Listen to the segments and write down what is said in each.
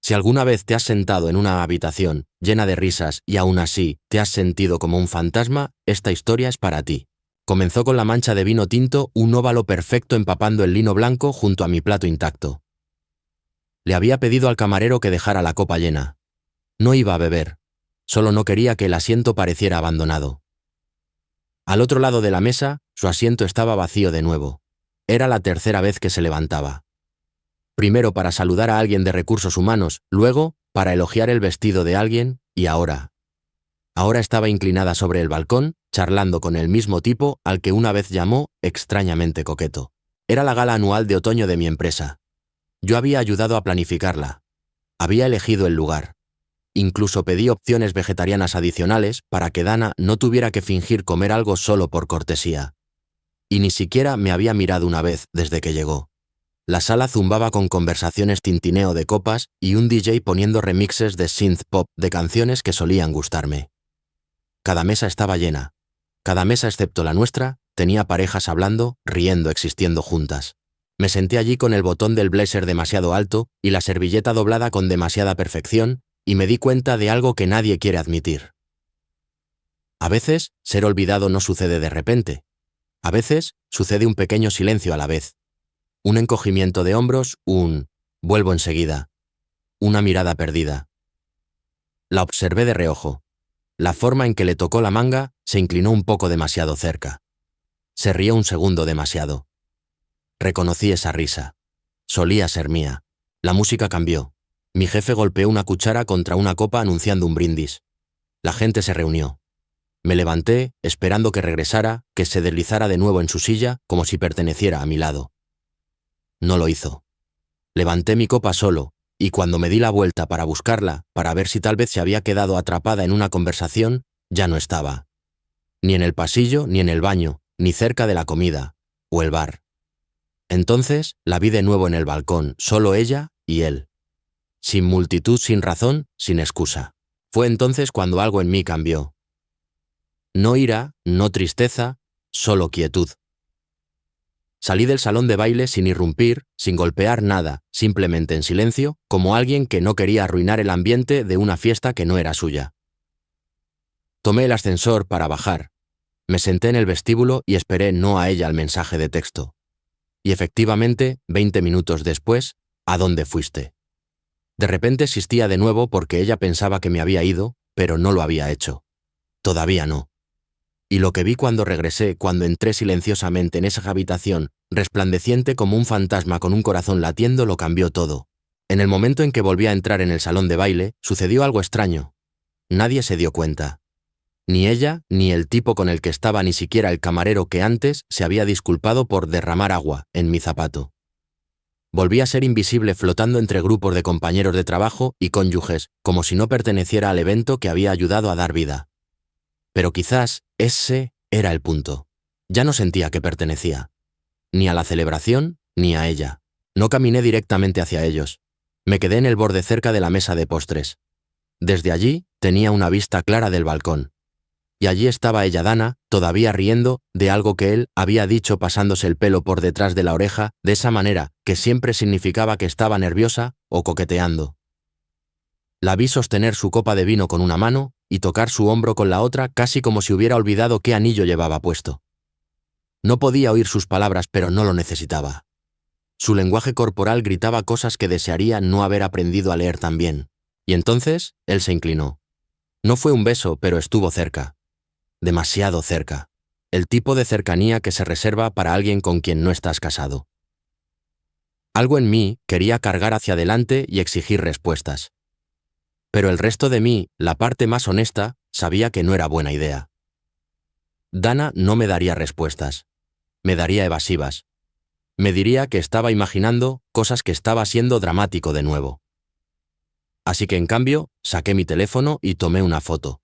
Si alguna vez te has sentado en una habitación llena de risas y aún así te has sentido como un fantasma, esta historia es para ti. Comenzó con la mancha de vino tinto, un óvalo perfecto empapando el lino blanco junto a mi plato intacto. Le había pedido al camarero que dejara la copa llena. No iba a beber, solo no quería que el asiento pareciera abandonado. Al otro lado de la mesa, su asiento estaba vacío de nuevo. Era la tercera vez que se levantaba. Primero para saludar a alguien de recursos humanos, luego para elogiar el vestido de alguien, y ahora. Ahora estaba inclinada sobre el balcón, charlando con el mismo tipo al que una vez llamó extrañamente coqueto. Era la gala anual de otoño de mi empresa. Yo había ayudado a planificarla. Había elegido el lugar. Incluso pedí opciones vegetarianas adicionales para que Dana no tuviera que fingir comer algo solo por cortesía. Y ni siquiera me había mirado una vez desde que llegó. La sala zumbaba con conversaciones, tintineo de copas y un DJ poniendo remixes de synth pop de canciones que solían gustarme. Cada mesa estaba llena. Cada mesa excepto la nuestra tenía parejas hablando, riendo, existiendo juntas. Me senté allí con el botón del blazer demasiado alto y la servilleta doblada con demasiada perfección y me di cuenta de algo que nadie quiere admitir. A veces, ser olvidado no sucede de repente. A veces, sucede un pequeño silencio a la vez. Un encogimiento de hombros, vuelvo enseguida. Una mirada perdida. La observé de reojo. La forma en que le tocó la manga se inclinó un poco demasiado cerca. Se rió un segundo demasiado. Reconocí esa risa. Solía ser mía. La música cambió. Mi jefe golpeó una cuchara contra una copa anunciando un brindis. La gente se reunió. Me levanté, esperando que regresara, que se deslizara de nuevo en su silla, como si perteneciera a mi lado. No lo hizo. Levanté mi copa solo, y cuando me di la vuelta para buscarla, para ver si tal vez se había quedado atrapada en una conversación, ya no estaba. Ni en el pasillo, ni en el baño, ni cerca de la comida, o el bar. Entonces la vi de nuevo en el balcón, solo ella y él. Sin multitud, sin razón, sin excusa. Fue entonces cuando algo en mí cambió. No ira, no tristeza, solo quietud. Salí del salón de baile sin irrumpir, sin golpear nada, simplemente en silencio, como alguien que no quería arruinar el ambiente de una fiesta que no era suya. Tomé el ascensor para bajar. Me senté en el vestíbulo y esperé no a ella el mensaje de texto. Y efectivamente, 20 minutos después, ¿a dónde fuiste? De repente existía de nuevo porque ella pensaba que me había ido, pero no lo había hecho. Todavía no. Y lo que vi cuando regresé, cuando entré silenciosamente en esa habitación, resplandeciente como un fantasma con un corazón latiendo, lo cambió todo. En el momento en que volví a entrar en el salón de baile, sucedió algo extraño. Nadie se dio cuenta. Ni ella, ni el tipo con el que estaba, ni siquiera el camarero que antes se había disculpado por derramar agua en mi zapato. Volví a ser invisible flotando entre grupos de compañeros de trabajo y cónyuges, como si no perteneciera al evento que había ayudado a dar vida. Pero quizás ese era el punto. Ya no sentía que pertenecía. Ni a la celebración, ni a ella. No caminé directamente hacia ellos. Me quedé en el borde cerca de la mesa de postres. Desde allí tenía una vista clara del balcón. Y allí estaba ella, Dana, todavía riendo de algo que él había dicho, pasándose el pelo por detrás de la oreja, de esa manera que siempre significaba que estaba nerviosa o coqueteando. La vi sostener su copa de vino con una mano y tocar su hombro con la otra, casi como si hubiera olvidado qué anillo llevaba puesto. No podía oír sus palabras, pero no lo necesitaba. Su lenguaje corporal gritaba cosas que desearía no haber aprendido a leer tan bien. Y entonces él se inclinó. No fue un beso, pero estuvo cerca. Demasiado cerca. El tipo de cercanía que se reserva para alguien con quien no estás casado. Algo en mí quería cargar hacia adelante y exigir respuestas. Pero el resto de mí, la parte más honesta, sabía que no era buena idea. Dana no me daría respuestas. Me daría evasivas. Me diría que estaba imaginando cosas, que estaba siendo dramático de nuevo. Así que en cambio, saqué mi teléfono y tomé una foto.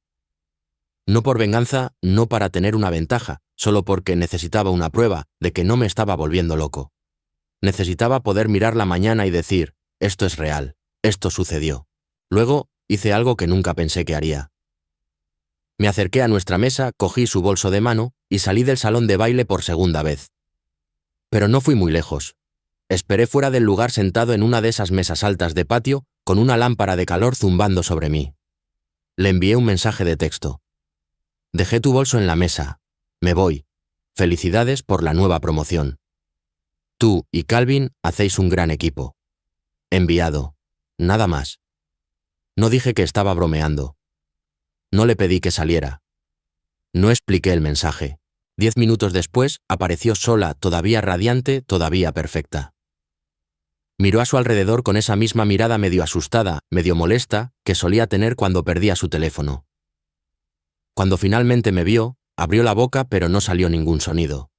No por venganza, no para tener una ventaja, solo porque necesitaba una prueba de que no me estaba volviendo loco. Necesitaba poder mirarla mañana y decir, esto es real, esto sucedió. Luego, hice algo que nunca pensé que haría. Me acerqué a nuestra mesa, cogí su bolso de mano y salí del salón de baile por segunda vez. Pero no fui muy lejos. Esperé fuera del lugar sentado en una de esas mesas altas de patio, con una lámpara de calor zumbando sobre mí. Le envié un mensaje de texto. Dejé tu bolso en la mesa. Me voy. Felicidades por la nueva promoción. Tú y Calvin hacéis un gran equipo. Enviado. Nada más. No dije que estaba bromeando. No le pedí que saliera. No expliqué el mensaje. 10 minutos después apareció sola, todavía radiante, todavía perfecta. Miró a su alrededor con esa misma mirada medio asustada, medio molesta, que solía tener cuando perdía su teléfono. Cuando finalmente me vio, abrió la boca pero no salió ningún sonido.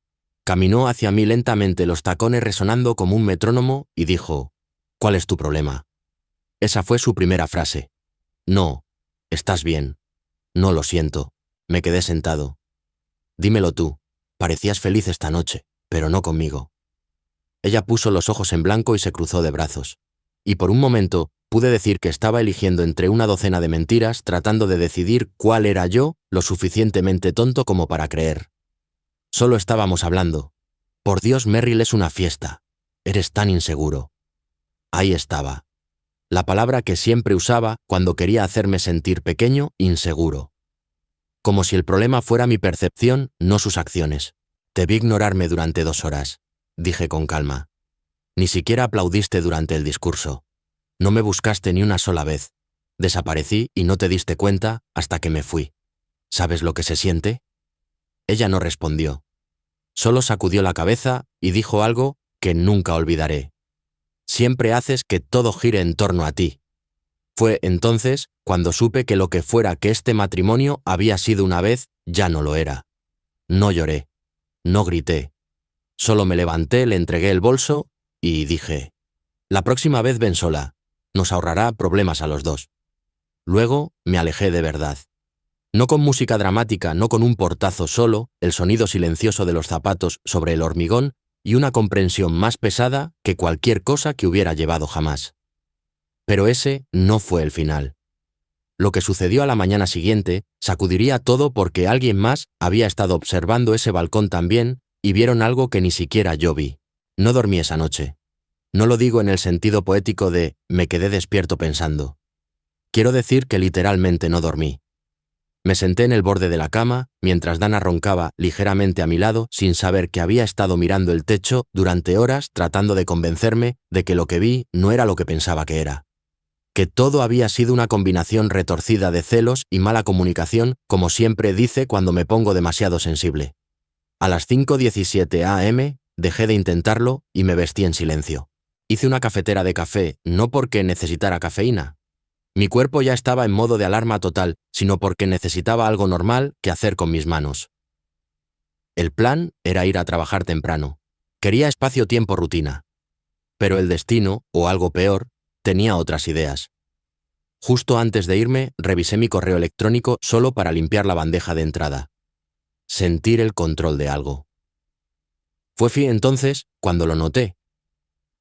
Caminó hacia mí lentamente, los tacones resonando como un metrónomo, y dijo: «¿Cuál es tu problema?». Esa fue su primera frase. «No, estás bien». «No, lo siento». Me quedé sentado. «Dímelo tú. Parecías feliz esta noche, pero no conmigo». Ella puso los ojos en blanco y se cruzó de brazos. Y por un momento pude decir que estaba eligiendo entre una docena de mentiras, tratando de decidir cuál era yo lo suficientemente tonto como para creer. Solo estábamos hablando. Por Dios, Merrill, es una fiesta. Eres tan inseguro. Ahí estaba. La palabra que siempre usaba cuando quería hacerme sentir pequeño, inseguro. Como si el problema fuera mi percepción, no sus acciones. Te vi ignorarme durante 2 horas, dije con calma. Ni siquiera aplaudiste durante el discurso. No me buscaste ni una sola vez. Desaparecí y no te diste cuenta hasta que me fui. ¿Sabes lo que se siente? Ella no respondió. Solo sacudió la cabeza y dijo algo que nunca olvidaré. Siempre haces que todo gire en torno a ti. Fue entonces cuando supe que lo que fuera que este matrimonio había sido una vez, ya no lo era. No lloré. No grité. Solo me levanté, le entregué el bolso y dije: «La próxima vez ven sola. Nos ahorrará problemas a los dos». Luego me alejé de verdad. No con música dramática, no con un portazo solo, el sonido silencioso de los zapatos sobre el hormigón y una comprensión más pesada que cualquier cosa que hubiera llevado jamás. Pero ese no fue el final. Lo que sucedió a la mañana siguiente sacudiría todo porque alguien más había estado observando ese balcón también y vieron algo que ni siquiera yo vi. No dormí esa noche. No lo digo en el sentido poético de me quedé despierto pensando. Quiero decir que literalmente no dormí. Me senté en el borde de la cama mientras Dana roncaba ligeramente a mi lado sin saber que había estado mirando el techo durante horas tratando de convencerme de que lo que vi no era lo que pensaba que era. Que todo había sido una combinación retorcida de celos y mala comunicación, como siempre dice cuando me pongo demasiado sensible. A las 5:17 am dejé de intentarlo y me vestí en silencio. Hice una cafetera de café no porque necesitara cafeína. Mi cuerpo ya estaba en modo de alarma total, sino porque necesitaba algo normal que hacer con mis manos. El plan era ir a trabajar temprano. Quería espacio-tiempo rutina. Pero el destino, o algo peor, tenía otras ideas. Justo antes de irme, revisé mi correo electrónico solo para limpiar la bandeja de entrada. Sentir el control de algo. Fue entonces cuando lo noté.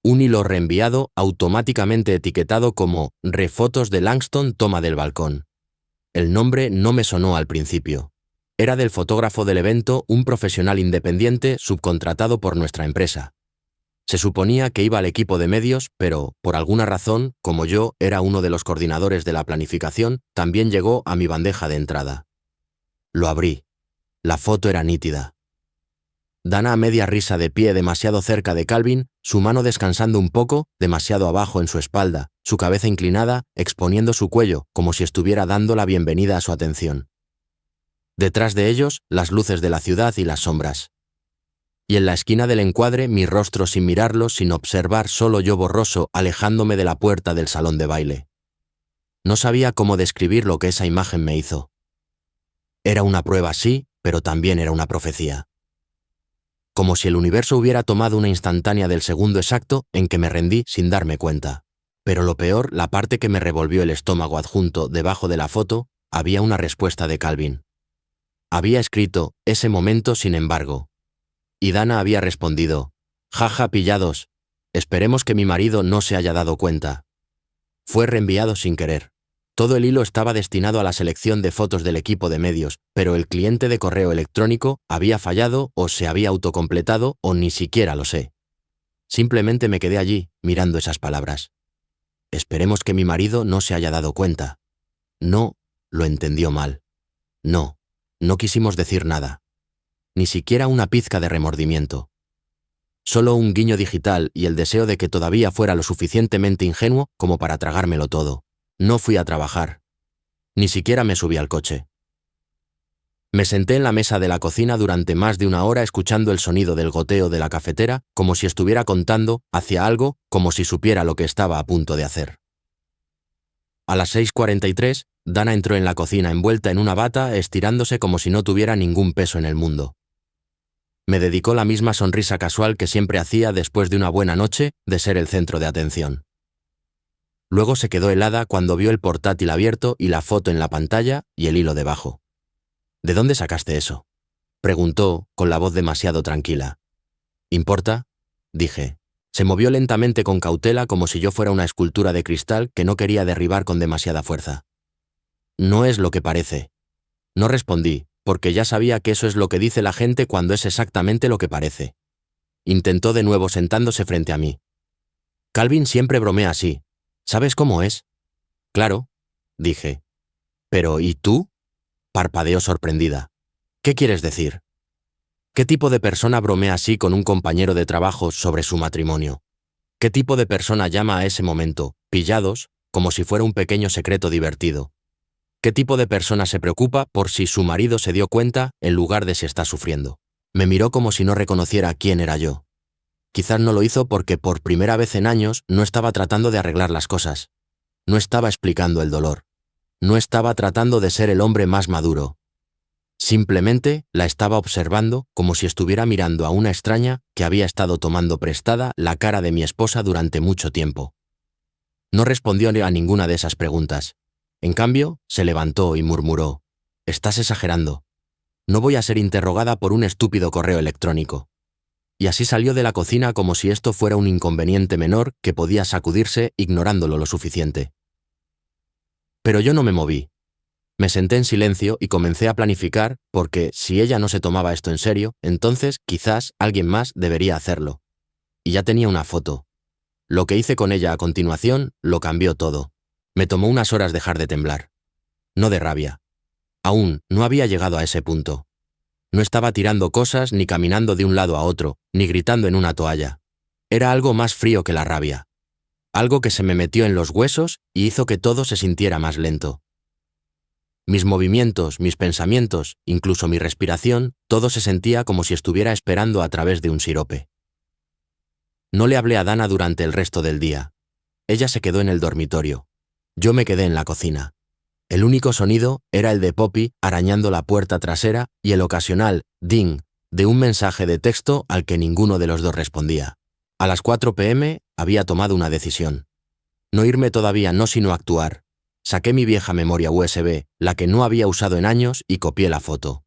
Un hilo reenviado automáticamente etiquetado como «Refotos de Langston toma del balcón». El nombre no me sonó al principio. Era del fotógrafo del evento, un profesional independiente subcontratado por nuestra empresa. Se suponía que iba al equipo de medios, pero, por alguna razón, como yo era uno de los coordinadores de la planificación, también llegó a mi bandeja de entrada. Lo abrí. La foto era nítida. Dana a media risa de pie demasiado cerca de Calvin, su mano descansando un poco, demasiado abajo en su espalda, su cabeza inclinada, exponiendo su cuello, como si estuviera dando la bienvenida a su atención. Detrás de ellos, las luces de la ciudad y las sombras. Y en la esquina del encuadre, mi rostro sin mirarlo, sin observar, solo yo borroso, alejándome de la puerta del salón de baile. No sabía cómo describir lo que esa imagen me hizo. Era una prueba, sí, pero también era una profecía. Como si el universo hubiera tomado una instantánea del segundo exacto en que me rendí sin darme cuenta. Pero lo peor, la parte que me revolvió el estómago adjunto debajo de la foto, había una respuesta de Calvin. Había escrito, ese momento sin embargo. Y Dana había respondido, jaja pillados, esperemos que mi marido no se haya dado cuenta. Fue reenviado sin querer. Todo el hilo estaba destinado a la selección de fotos del equipo de medios, pero el cliente de correo electrónico había fallado o se había autocompletado o ni siquiera lo sé. Simplemente me quedé allí, mirando esas palabras. Esperemos que mi marido no se haya dado cuenta. No, lo entendió mal. No, no quisimos decir nada. Ni siquiera una pizca de remordimiento. Solo un guiño digital y el deseo de que todavía fuera lo suficientemente ingenuo como para tragármelo todo. No fui a trabajar. Ni siquiera me subí al coche. Me senté en la mesa de la cocina durante más de una hora escuchando el sonido del goteo de la cafetera como si estuviera contando hacia algo, como si supiera lo que estaba a punto de hacer. A las 6:43, Dana entró en la cocina envuelta en una bata, estirándose como si no tuviera ningún peso en el mundo. Me dedicó la misma sonrisa casual que siempre hacía después de una buena noche de ser el centro de atención. Luego se quedó helada cuando vio el portátil abierto y la foto en la pantalla y el hilo debajo. ¿De dónde sacaste eso?, preguntó, con la voz demasiado tranquila. ¿Importa?, dije. Se movió lentamente con cautela como si yo fuera una escultura de cristal que no quería derribar con demasiada fuerza. No es lo que parece. No respondí, porque ya sabía que eso es lo que dice la gente cuando es exactamente lo que parece. Intentó de nuevo sentándose frente a mí. Calvin siempre bromea así. ¿Sabes cómo es? Claro, dije. Pero, ¿y tú? Parpadeó sorprendida. ¿Qué quieres decir? ¿Qué tipo de persona bromea así con un compañero de trabajo sobre su matrimonio? ¿Qué tipo de persona llama a ese momento, pillados, como si fuera un pequeño secreto divertido? ¿Qué tipo de persona se preocupa por si su marido se dio cuenta en lugar de si está sufriendo? Me miró como si no reconociera quién era yo. Quizás no lo hizo porque por primera vez en años no estaba tratando de arreglar las cosas. No estaba explicando el dolor. No estaba tratando de ser el hombre más maduro. Simplemente la estaba observando como si estuviera mirando a una extraña que había estado tomando prestada la cara de mi esposa durante mucho tiempo. No respondió a ninguna de esas preguntas. En cambio, se levantó y murmuró: «Estás exagerando. No voy a ser interrogada por un estúpido correo electrónico». Y así salió de la cocina como si esto fuera un inconveniente menor que podía sacudirse ignorándolo lo suficiente. Pero yo no me moví. Me senté en silencio y comencé a planificar, porque si ella no se tomaba esto en serio, entonces quizás alguien más debería hacerlo. Y ya tenía una foto. Lo que hice con ella a continuación lo cambió todo. Me tomó unas horas dejar de temblar. No de rabia. Aún no había llegado a ese punto. No estaba tirando cosas ni caminando de un lado a otro, ni gritando en una toalla. Era algo más frío que la rabia. Algo que se me metió en los huesos y hizo que todo se sintiera más lento. Mis movimientos, mis pensamientos, incluso mi respiración, todo se sentía como si estuviera esperando a través de un sirope. No le hablé a Dana durante el resto del día. Ella se quedó en el dormitorio. Yo me quedé en la cocina. El único sonido era el de Poppy arañando la puerta trasera y el ocasional ding de un mensaje de texto al que ninguno de los dos respondía. A las 4 p.m. había tomado una decisión. No irme todavía, no, sino actuar. Saqué mi vieja memoria USB, la que no había usado en años, y copié la foto.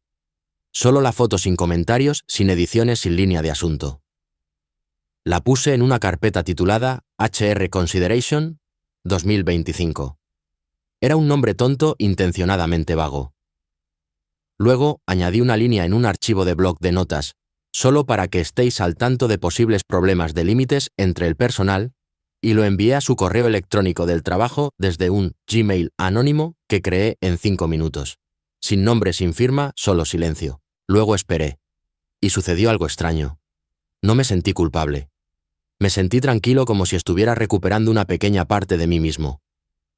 Solo la foto sin comentarios, sin ediciones, sin línea de asunto. La puse en una carpeta titulada HR Consideration 2025. Era un nombre tonto intencionadamente vago. Luego añadí una línea en un archivo de bloc de notas, solo para que estéis al tanto de posibles problemas de límites entre el personal, y lo envié a su correo electrónico del trabajo desde un Gmail anónimo que creé en 5 minutos. Sin nombre, sin firma, solo silencio. Luego esperé. Y sucedió algo extraño. No me sentí culpable. Me sentí tranquilo, como si estuviera recuperando una pequeña parte de mí mismo.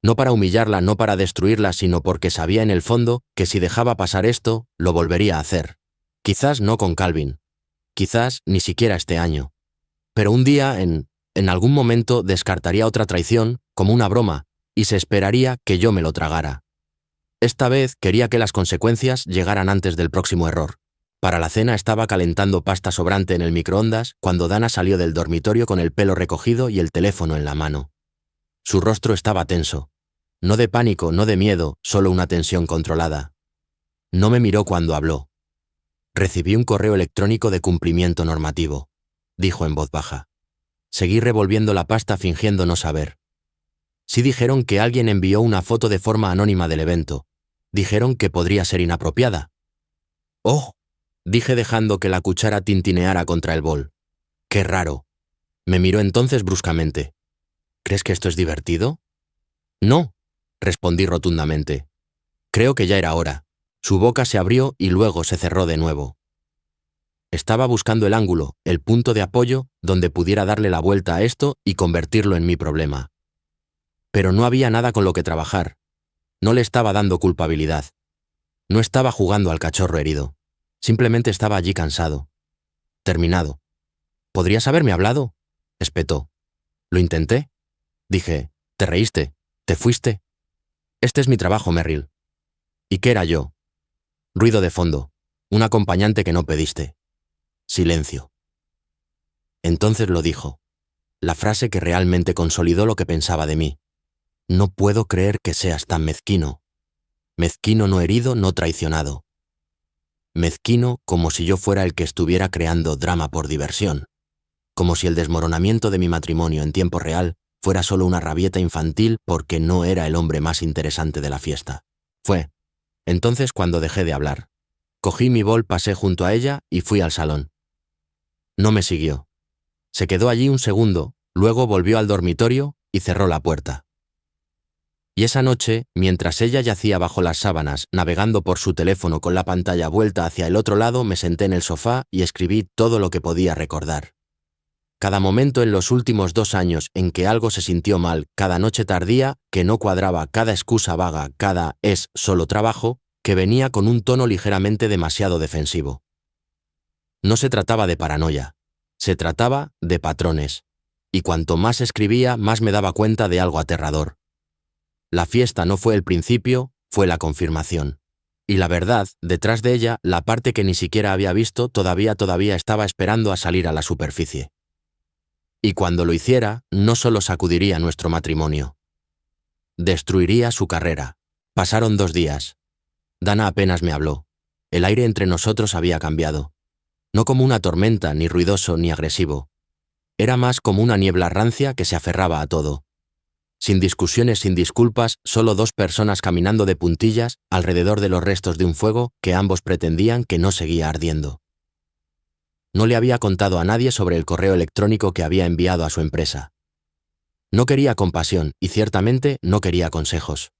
No para humillarla, no para destruirla, sino porque sabía en el fondo que si dejaba pasar esto, lo volvería a hacer. Quizás no con Calvin. Quizás ni siquiera este año. Pero un día, en algún momento, descartaría otra traición como una broma y se esperaría que yo me lo tragara. Esta vez quería que las consecuencias llegaran antes del próximo error. Para la cena estaba calentando pasta sobrante en el microondas cuando Dana salió del dormitorio con el pelo recogido y el teléfono en la mano. Su rostro estaba tenso. No de pánico, no de miedo, solo una tensión controlada. No me miró cuando habló. «Recibí un correo electrónico de cumplimiento normativo», dijo en voz baja. Seguí revolviendo la pasta fingiendo no saber. Sí, dijeron que alguien envió una foto de forma anónima del evento. Dijeron que podría ser inapropiada. «Oh», dije dejando que la cuchara tintineara contra el bol. «Qué raro». Me miró entonces bruscamente. ¿Crees que esto es divertido? No, respondí rotundamente. Creo que ya era hora. Su boca se abrió y luego se cerró de nuevo. Estaba buscando el ángulo, el punto de apoyo, donde pudiera darle la vuelta a esto y convertirlo en mi problema. Pero no había nada con lo que trabajar. No le estaba dando culpabilidad. No estaba jugando al cachorro herido. Simplemente estaba allí cansado. Terminado. ¿Podrías haberme hablado?, espetó. Lo intenté. Dije, te reíste, te fuiste. Este es mi trabajo, Merrill. ¿Y qué era yo? Ruido de fondo. Un acompañante que no pediste. Silencio. Entonces lo dijo. La frase que realmente consolidó lo que pensaba de mí. No puedo creer que seas tan mezquino. Mezquino no herido, no traicionado. Mezquino como si yo fuera el que estuviera creando drama por diversión. Como si el desmoronamiento de mi matrimonio en tiempo real fuera solo una rabieta infantil porque no era el hombre más interesante de la fiesta. Fue entonces cuando dejé de hablar. Cogí mi bol, pasé junto a ella y fui al salón. No me siguió. Se quedó allí un segundo, luego volvió al dormitorio y cerró la puerta. Y esa noche, mientras ella yacía bajo las sábanas, navegando por su teléfono con la pantalla vuelta hacia el otro lado, me senté en el sofá y escribí todo lo que podía recordar. Cada momento en los últimos 2 años en que algo se sintió mal, cada noche tardía, que no cuadraba, cada excusa vaga, cada «es solo trabajo», que venía con un tono ligeramente demasiado defensivo. No se trataba de paranoia, se trataba de patrones, y cuanto más escribía, más me daba cuenta de algo aterrador. La fiesta no fue el principio, fue la confirmación. Y la verdad, detrás de ella, la parte que ni siquiera había visto, todavía estaba esperando a salir a la superficie. Y cuando lo hiciera, no solo sacudiría nuestro matrimonio. Destruiría su carrera. Pasaron 2 días. Dana apenas me habló. El aire entre nosotros había cambiado. No como una tormenta, ni ruidoso, ni agresivo. Era más como una niebla rancia que se aferraba a todo. Sin discusiones, sin disculpas, solo 2 personas caminando de puntillas alrededor de los restos de un fuego que ambos pretendían que no seguía ardiendo. No le había contado a nadie sobre el correo electrónico que había enviado a su empresa. No quería compasión y ciertamente no quería consejos.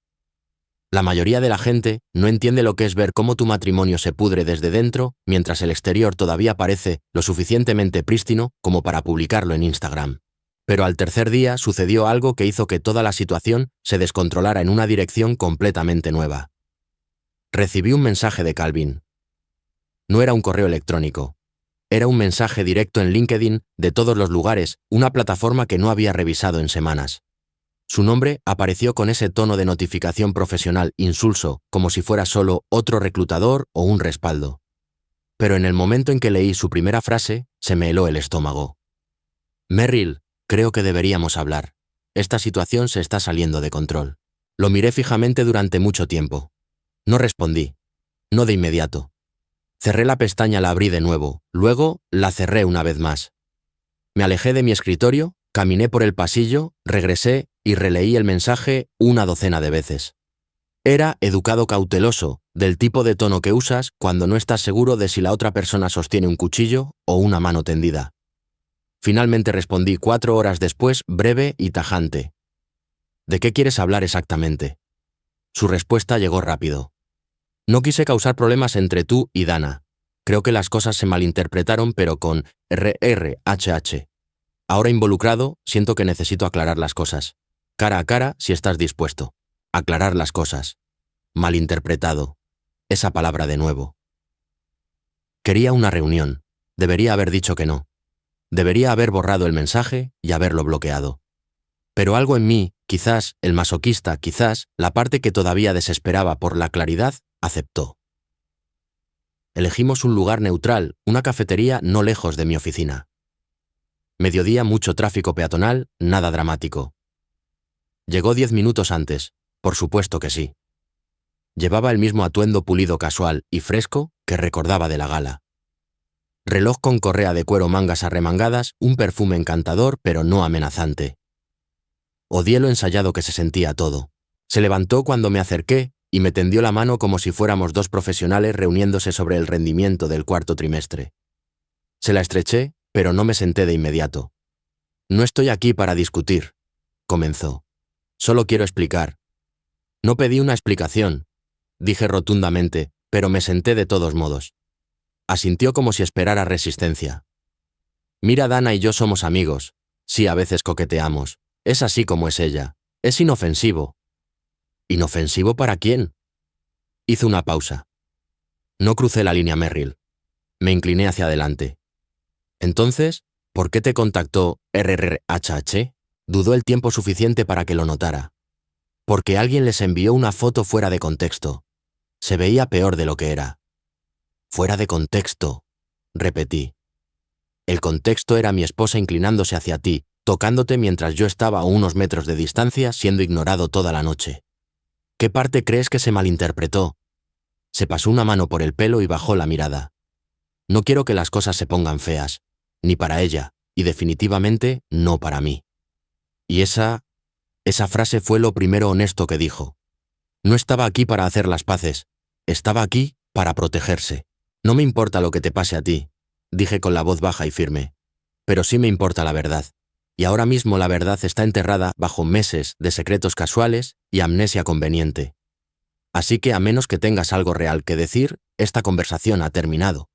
La mayoría de la gente no entiende lo que es ver cómo tu matrimonio se pudre desde dentro mientras el exterior todavía parece lo suficientemente prístino como para publicarlo en Instagram. Pero al tercer día sucedió algo que hizo que toda la situación se descontrolara en una dirección completamente nueva. Recibí un mensaje de Calvin. No era un correo electrónico. Era un mensaje directo en LinkedIn de todos los lugares, una plataforma que no había revisado en semanas. Su nombre apareció con ese tono de notificación profesional insulso, como si fuera solo otro reclutador o un respaldo. Pero en el momento en que leí su primera frase, se me heló el estómago. Merrill, creo que deberíamos hablar. Esta situación se está saliendo de control. Lo miré fijamente durante mucho tiempo. No respondí. No de inmediato. Cerré la pestaña, la abrí de nuevo, luego la cerré una vez más. Me alejé de mi escritorio, caminé por el pasillo, regresé y releí el mensaje 1 docena de veces. Era educado, cauteloso, del tipo de tono que usas cuando no estás seguro de si la otra persona sostiene un cuchillo o una mano tendida. Finalmente respondí 4 horas después, breve y tajante. ¿De qué quieres hablar exactamente? Su respuesta llegó rápido. No quise causar problemas entre tú y Dana. Creo que las cosas se malinterpretaron, pero con RRHH. Ahora involucrado, siento que necesito aclarar las cosas. Cara a cara, si estás dispuesto. Aclarar las cosas. Malinterpretado. Esa palabra de nuevo. Quería una reunión. Debería haber dicho que no. Debería haber borrado el mensaje y haberlo bloqueado. Pero algo en mí, quizás el masoquista, quizás la parte que todavía desesperaba por la claridad, aceptó. Elegimos un lugar neutral, una cafetería no lejos de mi oficina. Mediodía, mucho tráfico peatonal, nada dramático. Llegó 10 minutos antes, por supuesto que sí. Llevaba el mismo atuendo pulido, casual y fresco que recordaba de la gala. Reloj con correa de cuero, mangas arremangadas, un perfume encantador pero no amenazante. Odié lo ensayado que se sentía todo. Se levantó cuando me acerqué y me tendió la mano como si fuéramos 2 profesionales reuniéndose sobre el rendimiento del 4º trimestre. Se la estreché, pero no me senté de inmediato. No estoy aquí para discutir, comenzó. Solo quiero explicar. No pedí una explicación, dije rotundamente, pero me senté de todos modos. Asintió como si esperara resistencia. Mira, Dana y yo somos amigos. Sí, a veces coqueteamos. Es así como es ella. Es inofensivo. ¿Inofensivo para quién? Hizo una pausa. No crucé la línea Merrill. Me incliné hacia adelante. Entonces, ¿por qué te contactó RRHH? Dudó el tiempo suficiente para que lo notara. Porque alguien les envió una foto fuera de contexto. Se veía peor de lo que era. Fuera de contexto, repetí. El contexto era mi esposa inclinándose hacia ti, tocándote mientras yo estaba a unos metros de distancia siendo ignorado toda la noche. ¿Qué parte crees que se malinterpretó? Se pasó una mano por el pelo y bajó la mirada. No quiero que las cosas se pongan feas, ni para ella, y definitivamente no para mí. Y esa frase fue lo primero honesto que dijo. No estaba aquí para hacer las paces, estaba aquí para protegerse. No me importa lo que te pase a ti, dije con la voz baja y firme, pero sí me importa la verdad. Y ahora mismo la verdad está enterrada bajo meses de secretos casuales y amnesia conveniente. Así que a menos que tengas algo real que decir, esta conversación ha terminado.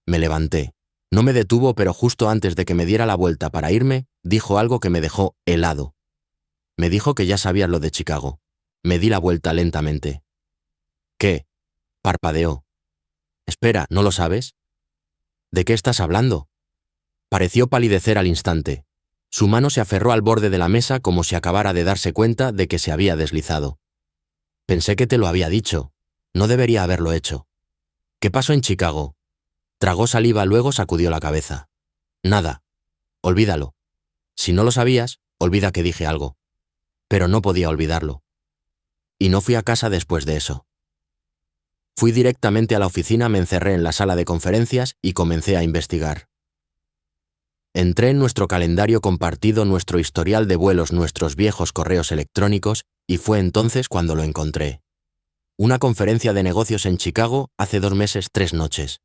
Me levanté. No me detuvo, pero justo antes de que me diera la vuelta para irme, dijo algo que me dejó helado. Me dijo que ya sabías lo de Chicago. Me di la vuelta lentamente. ¿Qué? Parpadeó. Espera, ¿no lo sabes? ¿De qué estás hablando? Pareció palidecer al instante. Su mano se aferró al borde de la mesa como si acabara de darse cuenta de que se había deslizado. Pensé que te lo había dicho. No debería haberlo hecho. ¿Qué pasó en Chicago? Tragó saliva, luego sacudió la cabeza. Nada. Olvídalo. Si no lo sabías, olvida que dije algo. Pero no podía olvidarlo. Y no fui a casa después de eso. Fui directamente a la oficina, me encerré en la sala de conferencias y comencé a investigar. Entré en nuestro calendario compartido, nuestro historial de vuelos, nuestros viejos correos electrónicos, y fue entonces cuando lo encontré. Una conferencia de negocios en Chicago hace 2 meses, 3 noches.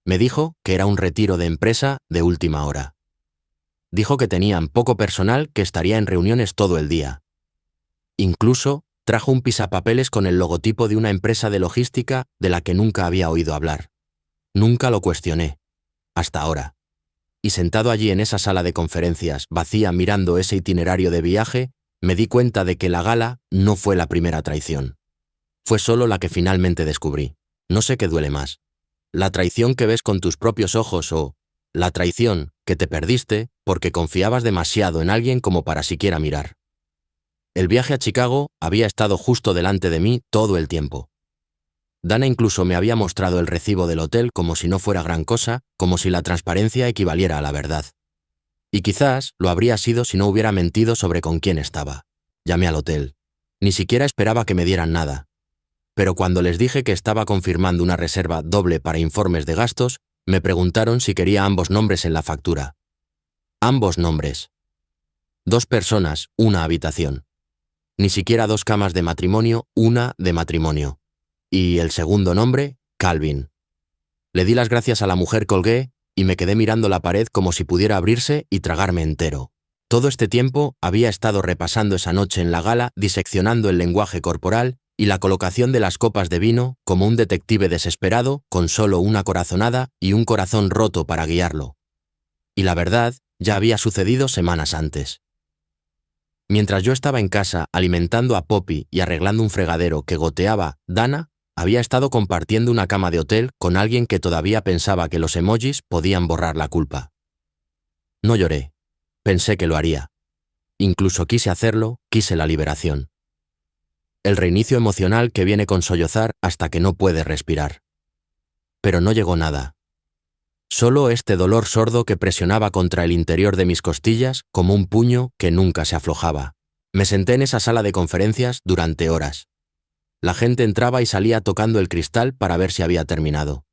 Me dijo que era un retiro de empresa de última hora. Dijo que tenían poco personal, que estaría en reuniones todo el día. Incluso trajo un pisapapeles con el logotipo de una empresa de logística de la que nunca había oído hablar. Nunca lo cuestioné. Hasta ahora. Y sentado allí en esa sala de conferencias, vacía, mirando ese itinerario de viaje, me di cuenta de que la gala no fue la primera traición. Fue solo la que finalmente descubrí. No sé qué duele más. La traición que ves con tus propios ojos o la traición que te perdiste porque confiabas demasiado en alguien como para siquiera mirar. El viaje a Chicago había estado justo delante de mí todo el tiempo. Dana incluso me había mostrado el recibo del hotel como si no fuera gran cosa, como si la transparencia equivaliera a la verdad. Y quizás lo habría sido si no hubiera mentido sobre con quién estaba. Llamé al hotel. Ni siquiera esperaba que me dieran nada. Pero cuando les dije que estaba confirmando una reserva doble para informes de gastos, me preguntaron si quería ambos nombres en la factura. Ambos nombres. 2 personas, una habitación. Ni siquiera 2 camas de matrimonio, una de matrimonio. Y el segundo nombre, Calvin. Le di las gracias a la mujer, colgué y me quedé mirando la pared como si pudiera abrirse y tragarme entero. Todo este tiempo había estado repasando esa noche en la gala, diseccionando el lenguaje corporal y la colocación de las copas de vino como un detective desesperado con solo una corazonada y un corazón roto para guiarlo. Y la verdad, ya había sucedido semanas antes. Mientras yo estaba en casa alimentando a Poppy y arreglando un fregadero que goteaba, Dana había estado compartiendo una cama de hotel con alguien que todavía pensaba que los emojis podían borrar la culpa. No lloré. Pensé que lo haría. Incluso quise hacerlo, quise la liberación. El reinicio emocional que viene con sollozar hasta que no puedes respirar. Pero no llegó nada. Solo este dolor sordo que presionaba contra el interior de mis costillas como un puño que nunca se aflojaba. Me senté en esa sala de conferencias durante horas. La gente entraba y salía tocando el cristal para ver si había terminado.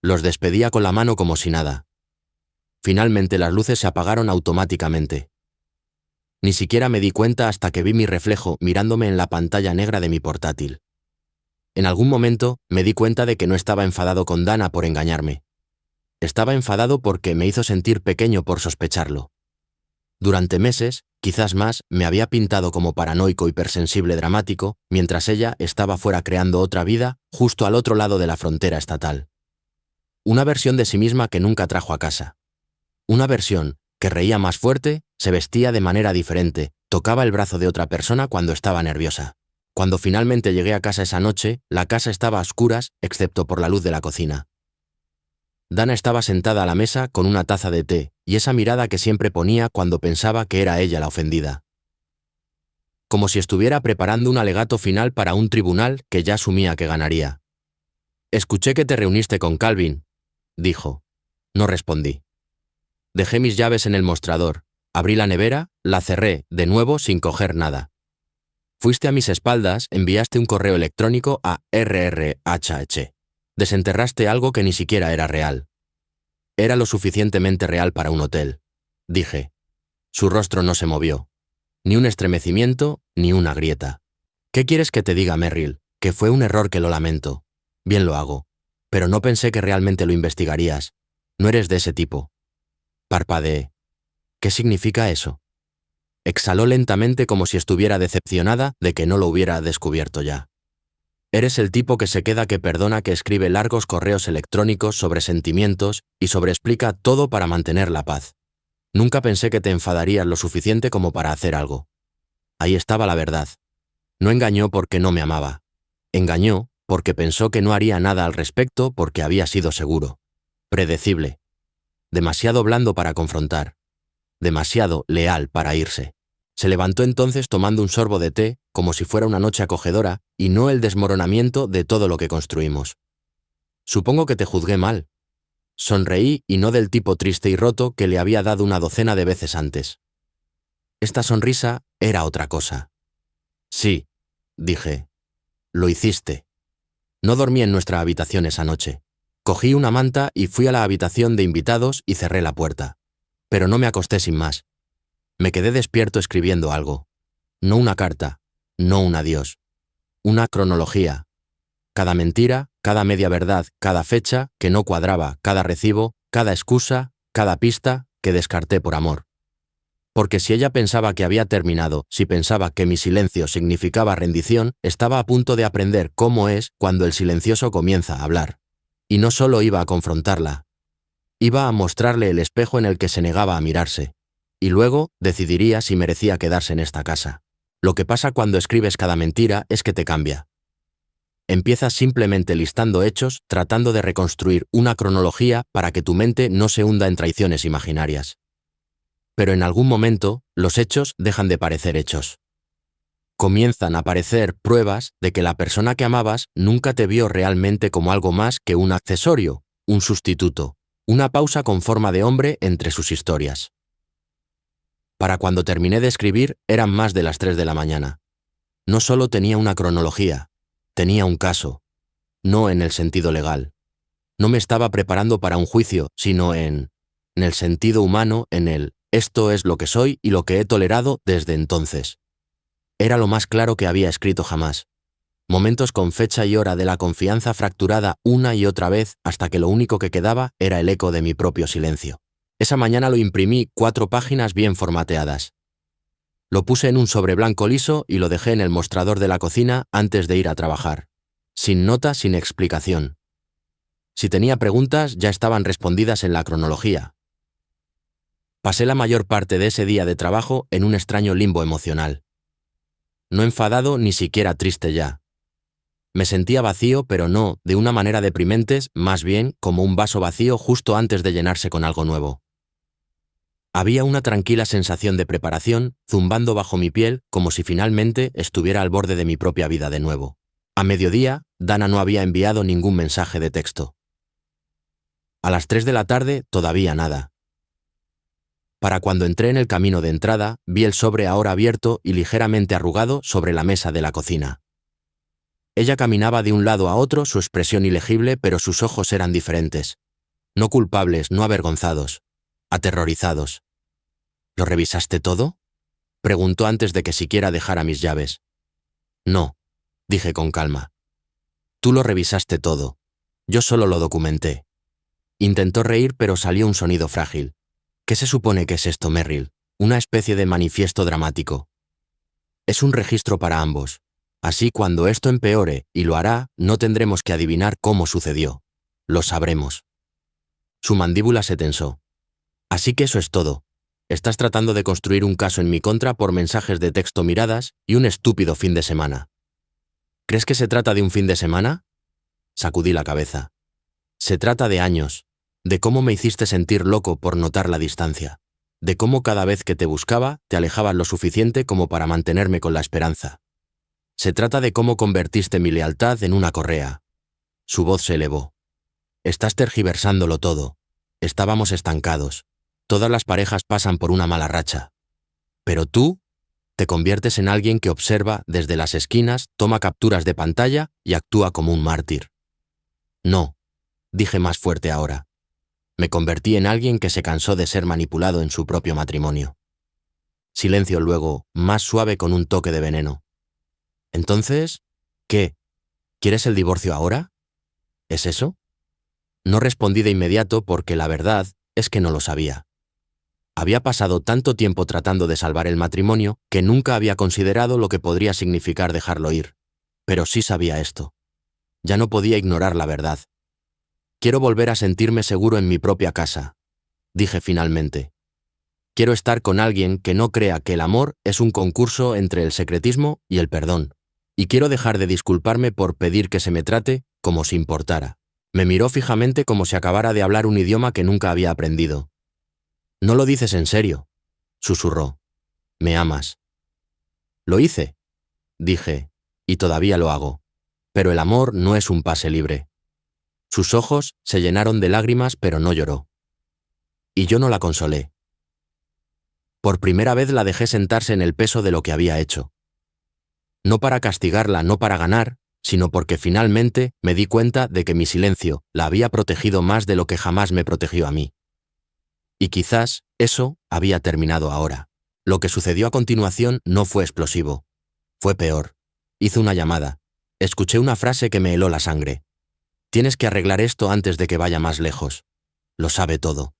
Los despedía con la mano como si nada. Finalmente las luces se apagaron automáticamente. Ni siquiera me di cuenta hasta que vi mi reflejo mirándome en la pantalla negra de mi portátil. En algún momento me di cuenta de que no estaba enfadado con Dana por engañarme. Estaba enfadado porque me hizo sentir pequeño por sospecharlo. Durante meses, quizás más, me había pintado como paranoico hipersensible dramático, mientras ella estaba fuera creando otra vida, justo al otro lado de la frontera estatal. Una versión de sí misma que nunca trajo a casa. Una versión que reía más fuerte, se vestía de manera diferente, tocaba el brazo de otra persona cuando estaba nerviosa. Cuando finalmente llegué a casa esa noche, la casa estaba a oscuras, excepto por la luz de la cocina. Dana estaba sentada a la mesa con una taza de té, y esa mirada que siempre ponía cuando pensaba que era ella la ofendida. Como si estuviera preparando un alegato final para un tribunal que ya asumía que ganaría. «Escuché que te reuniste con Calvin», dijo. No respondí. Dejé mis llaves en el mostrador, abrí la nevera, la cerré, de nuevo sin coger nada. Fuiste a mis espaldas, enviaste un correo electrónico a RRHH. Desenterraste algo que ni siquiera era real. Era lo suficientemente real para un hotel, dije. Su rostro no se movió. Ni un estremecimiento, ni una grieta. ¿Qué quieres que te diga, Merrill? Que fue un error, que lo lamento. Bien lo hago. Pero no pensé que realmente lo investigarías. No eres de ese tipo. Parpadeé. ¿Qué significa eso? Exhaló lentamente como si estuviera decepcionada de que no lo hubiera descubierto ya. Eres el tipo que se queda, que perdona, que escribe largos correos electrónicos sobre sentimientos y sobreexplica todo para mantener la paz. Nunca pensé que te enfadarías lo suficiente como para hacer algo. Ahí estaba la verdad. No engañó porque no me amaba. Engañó porque pensó que no haría nada al respecto, porque había sido seguro. Predecible. Demasiado blando para confrontar. Demasiado leal para irse. Se levantó entonces tomando un sorbo de té, como si fuera una noche acogedora, y no el desmoronamiento de todo lo que construimos. Supongo que te juzgué mal. Sonreí, y no del tipo triste y roto que le había dado una docena de veces antes. Esta sonrisa era otra cosa. Sí, dije. Lo hiciste. No dormí en nuestra habitación esa noche. Cogí una manta y fui a la habitación de invitados y cerré la puerta. Pero no me acosté sin más. Me quedé despierto escribiendo algo. No una carta, no un adiós. Una cronología. Cada mentira, cada media verdad, cada fecha que no cuadraba, cada recibo, cada excusa, cada pista que descarté por amor. Porque si ella pensaba que había terminado, si pensaba que mi silencio significaba rendición, estaba a punto de aprender cómo es cuando el silencioso comienza a hablar. Y no solo iba a confrontarla. Iba a mostrarle el espejo en el que se negaba a mirarse. Y luego decidiría si merecía quedarse en esta casa. Lo que pasa cuando escribes cada mentira es que te cambia. Empiezas simplemente listando hechos, tratando de reconstruir una cronología para que tu mente no se hunda en traiciones imaginarias. Pero en algún momento, los hechos dejan de parecer hechos. Comienzan a aparecer pruebas de que la persona que amabas nunca te vio realmente como algo más que un accesorio, un sustituto, una pausa con forma de hombre entre sus historias. Para cuando terminé de escribir, eran más de las 3 de la mañana. No solo tenía una cronología, tenía un caso. No en el sentido legal. No me estaba preparando para un juicio, sino en el sentido humano, en el esto es lo que soy y lo que he tolerado desde entonces. Era lo más claro que había escrito jamás. Momentos con fecha y hora de la confianza fracturada una y otra vez hasta que lo único que quedaba era el eco de mi propio silencio. Esa mañana lo imprimí 4 páginas bien formateadas. Lo puse en un sobre blanco liso y lo dejé en el mostrador de la cocina antes de ir a trabajar. Sin nota, sin explicación. Si tenía preguntas, ya estaban respondidas en la cronología. Pasé la mayor parte de ese día de trabajo en un extraño limbo emocional. No enfadado, ni siquiera triste ya. Me sentía vacío, pero no de una manera deprimente, más bien como un vaso vacío justo antes de llenarse con algo nuevo. Había una tranquila sensación de preparación zumbando bajo mi piel, como si finalmente estuviera al borde de mi propia vida de nuevo. A mediodía, Dana no había enviado ningún mensaje de texto. A las 3 de la tarde, todavía nada. Para cuando entré en el camino de entrada, vi el sobre ahora abierto y ligeramente arrugado sobre la mesa de la cocina. Ella caminaba de un lado a otro, su expresión ilegible, pero sus ojos eran diferentes. No culpables, no avergonzados, aterrorizados. ¿Lo revisaste todo?, preguntó antes de que siquiera dejara mis llaves. No, dije con calma. Tú lo revisaste todo. Yo solo lo documenté. Intentó reír, pero salió un sonido frágil. ¿Qué se supone que es esto, Merrill? Una especie de manifiesto dramático. Es un registro para ambos. Así cuando esto empeore, y lo hará, no tendremos que adivinar cómo sucedió. Lo sabremos. Su mandíbula se tensó. Así que eso es todo. Estás tratando de construir un caso en mi contra por mensajes de texto, miradas y un estúpido fin de semana. ¿Crees que se trata de un fin de semana? Sacudí la cabeza. Se trata de años, de cómo me hiciste sentir loco por notar la distancia, de cómo cada vez que te buscaba te alejabas lo suficiente como para mantenerme con la esperanza. Se trata de cómo convertiste mi lealtad en una correa. Su voz se elevó. Estás tergiversándolo todo. Estábamos estancados. Todas las parejas pasan por una mala racha. Pero tú te conviertes en alguien que observa desde las esquinas, toma capturas de pantalla y actúa como un mártir. No, dije más fuerte ahora. Me convertí en alguien que se cansó de ser manipulado en su propio matrimonio. Silencio luego, más suave con un toque de veneno. Entonces, ¿qué? ¿Quieres el divorcio ahora? ¿Es eso? No respondí de inmediato porque la verdad es que no lo sabía. Había pasado tanto tiempo tratando de salvar el matrimonio que nunca había considerado lo que podría significar dejarlo ir. Pero sí sabía esto. Ya no podía ignorar la verdad. Quiero volver a sentirme seguro en mi propia casa, dije finalmente. Quiero estar con alguien que no crea que el amor es un concurso entre el secretismo y el perdón. Y quiero dejar de disculparme por pedir que se me trate como si importara. Me miró fijamente como si acabara de hablar un idioma que nunca había aprendido. «No lo dices en serio», susurró. «Me amas». «Lo hice», dije, «y todavía lo hago. Pero el amor no es un pase libre». Sus ojos se llenaron de lágrimas, pero no lloró. Y yo no la consolé. Por primera vez la dejé sentarse en el peso de lo que había hecho. No para castigarla, no para ganar, sino porque finalmente me di cuenta de que mi silencio la había protegido más de lo que jamás me protegió a mí. Y quizás eso había terminado ahora. Lo que sucedió a continuación no fue explosivo. Fue peor. Hice una llamada. Escuché una frase que me heló la sangre. «Tienes que arreglar esto antes de que vaya más lejos. Lo sabe todo».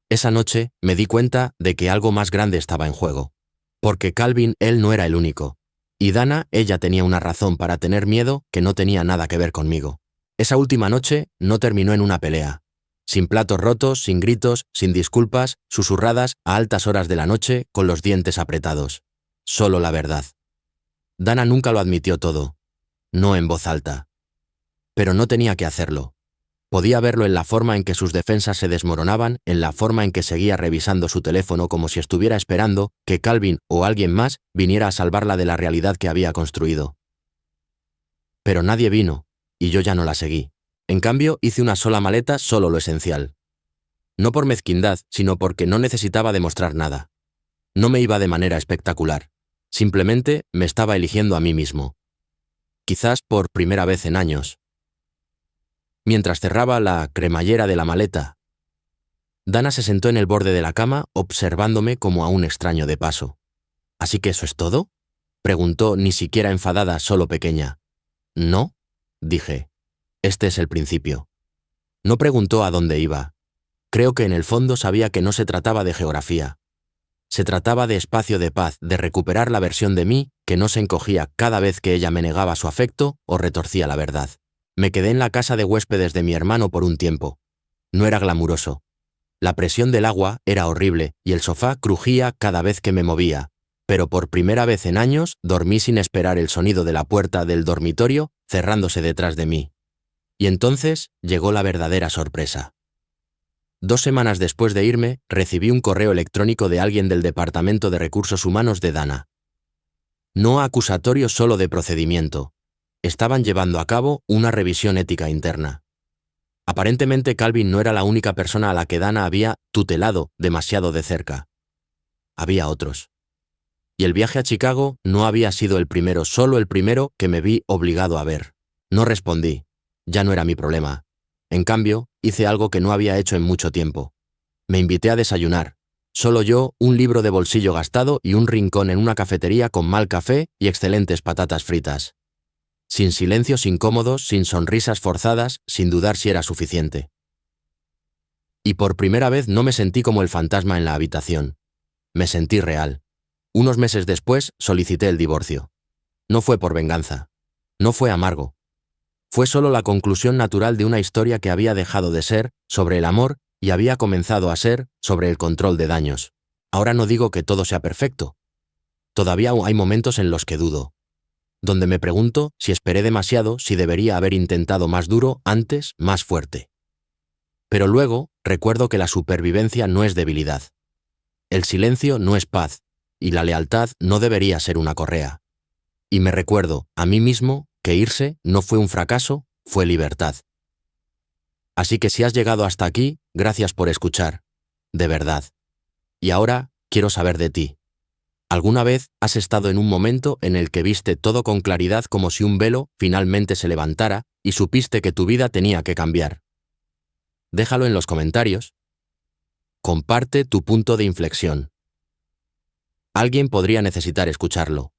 Esa noche me di cuenta de que algo más grande estaba en juego. Porque Calvin, él no era el único. Y Dana, ella tenía una razón para tener miedo que no tenía nada que ver conmigo. Esa última noche no terminó en una pelea. Sin platos rotos, sin gritos, sin disculpas, susurradas a altas horas de la noche, con los dientes apretados. Solo la verdad. Dana nunca lo admitió todo. No en voz alta. Pero no tenía que hacerlo. Podía verlo en la forma en que sus defensas se desmoronaban, en la forma en que seguía revisando su teléfono como si estuviera esperando que Calvin o alguien más viniera a salvarla de la realidad que había construido. Pero nadie vino, y yo ya no la seguí. En cambio, hice una sola maleta, solo lo esencial. No por mezquindad, sino porque no necesitaba demostrar nada. No me iba de manera espectacular. Simplemente me estaba eligiendo a mí mismo. Quizás por primera vez en años. Mientras cerraba la cremallera de la maleta, Dana se sentó en el borde de la cama, observándome como a un extraño de paso. «¿Así que eso es todo?», preguntó, ni siquiera enfadada, solo pequeña. «No», dije. «Este es el principio». No preguntó a dónde iba. Creo que en el fondo sabía que no se trataba de geografía. Se trataba de espacio de paz, de recuperar la versión de mí que no se encogía cada vez que ella me negaba su afecto o retorcía la verdad. Me quedé en la casa de huéspedes de mi hermano por un tiempo. No era glamuroso. La presión del agua era horrible y el sofá crujía cada vez que me movía, pero por primera vez en años dormí sin esperar el sonido de la puerta del dormitorio cerrándose detrás de mí. Y entonces llegó la verdadera sorpresa. 2 semanas después de irme, recibí un correo electrónico de alguien del Departamento de Recursos Humanos de Dana. No acusatorio, solo de procedimiento. Estaban llevando a cabo una revisión ética interna. Aparentemente Calvin no era la única persona a la que Dana había tutelado demasiado de cerca. Había otros. Y el viaje a Chicago no había sido el primero, solo el primero que me vi obligado a ver. No respondí. Ya no era mi problema. En cambio, hice algo que no había hecho en mucho tiempo. Me invité a desayunar. Solo yo, un libro de bolsillo gastado y un rincón en una cafetería con mal café y excelentes patatas fritas. Sin silencios incómodos, sin sonrisas forzadas, sin dudar si era suficiente. Y por primera vez no me sentí como el fantasma en la habitación. Me sentí real. Unos meses después solicité el divorcio. No fue por venganza. No fue amargo. Fue solo la conclusión natural de una historia que había dejado de ser sobre el amor y había comenzado a ser sobre el control de daños. Ahora no digo que todo sea perfecto. Todavía hay momentos en los que dudo, donde me pregunto si esperé demasiado, si debería haber intentado más duro, antes, más fuerte. Pero luego, recuerdo que la supervivencia no es debilidad. El silencio no es paz, y la lealtad no debería ser una correa. Y me recuerdo, a mí mismo, que irse no fue un fracaso, fue libertad. Así que si has llegado hasta aquí, gracias por escuchar. De verdad. Y ahora, quiero saber de ti. ¿Alguna vez has estado en un momento en el que viste todo con claridad como si un velo finalmente se levantara y supiste que tu vida tenía que cambiar? Déjalo en los comentarios. Comparte tu punto de inflexión. Alguien podría necesitar escucharlo.